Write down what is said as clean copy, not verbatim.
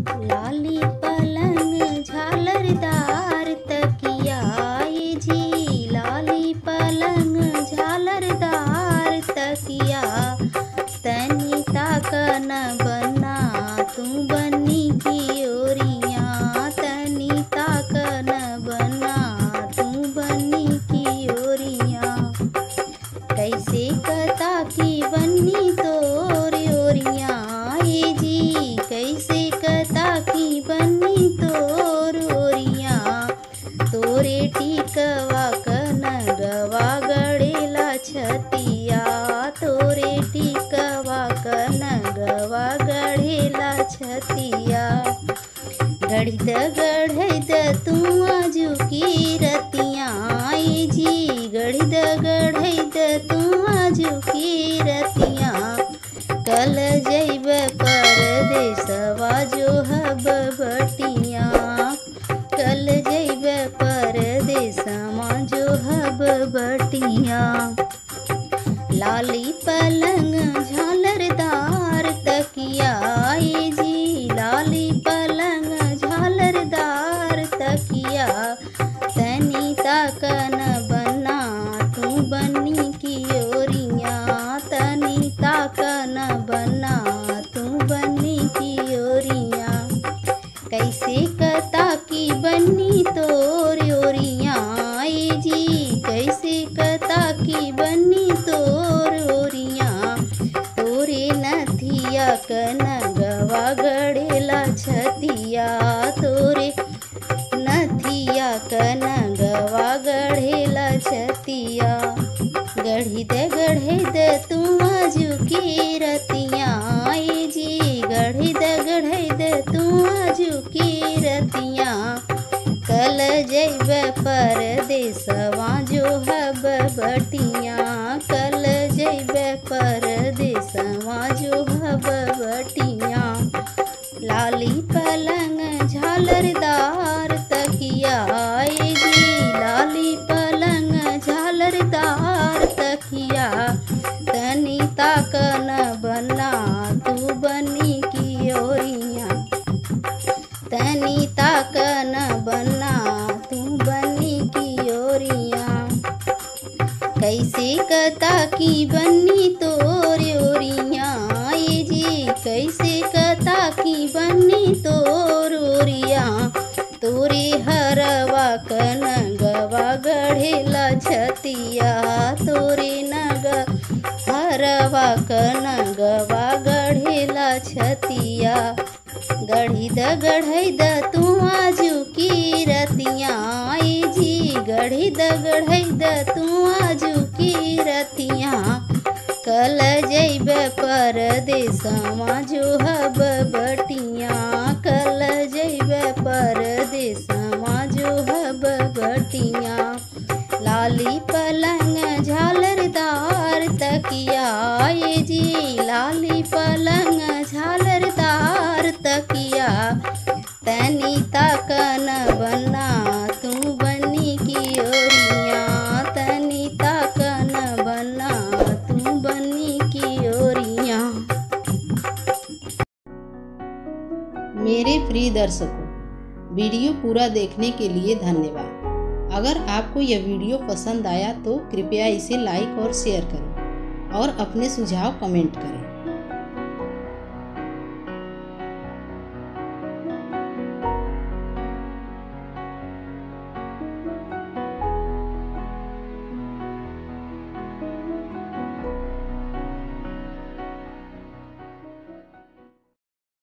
लाली पलंग झालरदार तकिया ये जी, लाली पलंग झालरदार तकिया। तनी ताकन बना तू बनी की ओरियां, तनी ताकन बना तू बनी की ओरियां। कैसे कता की बनी तोर ओरियां ये जी, कैसे कता की बनी तोर ओरियां। तोरे टिकवा कनगवा गड़ेला छतिया, तोरे टिकवा कनगवा गड़ेला छतिया। गढ़िद तू आजू की रतियां ये जी, गढ़िद तू आजू की रतियां। कल जैब परदेसवा जो हब बटिया, कल जैब परदेसवा जो हब बटिया। लाली पलंग झालरदार तकिया ये जी, लाली पलंग झालरदार तकिया। तनी ताकन बना तू बनी की ओरियां, तनी ताकन बना तू बनी की ओरियां। कैसे कता की बनी तोर ओरियां ये जी, कैसे कता की बनी तोर ओरियां। तोरे नथिया कनगवा गड़ेला छतिया, तोरे नथिया कनगवा गड़ेला छतिया। गढ़िद तू आजू की रतियां ये जी, गढ़िद तू आजू की रतियां। कल जैब परदेसवा जो हब बटिया, कल जैब परदेसवा जो हब बटिया। लाली पलंग झालरदार तकिया ये जी, लाली पलंग झालरदार तकिया। तनी ताकन बना तू बनी की ओरियां, तनी ताकन बना तू बनी की ओरियां। कैसे कता की बनी तोर ओरियां ये जी, कैसे कता की बनी तोर ओरियां। तोरे हरवा कनगवा गड़ेला छतिया, तोरे हरवा कनगवा गड़ेला छतिया। गढ़िद तू आजू की रतियां ये जी, गढ़िद तू आजू की रतियां। कल जैब परदेसवा जो हब बटिया, कल जैब परदेसवा जो हब बटिया। लाली पलंग झालरदार तकिया ये जी, लाली पलंग झालरदार तकिया। तनी ताकन बना तू बनी की ओरियां, तनी ताकन बना तू बनी की ओरियां। मेरे प्रिय दर्शकों, वीडियो पूरा देखने के लिए धन्यवाद। अगर आपको यह वीडियो पसंद आया तो कृपया इसे लाइक और शेयर करें और अपने सुझाव कमेंट करें।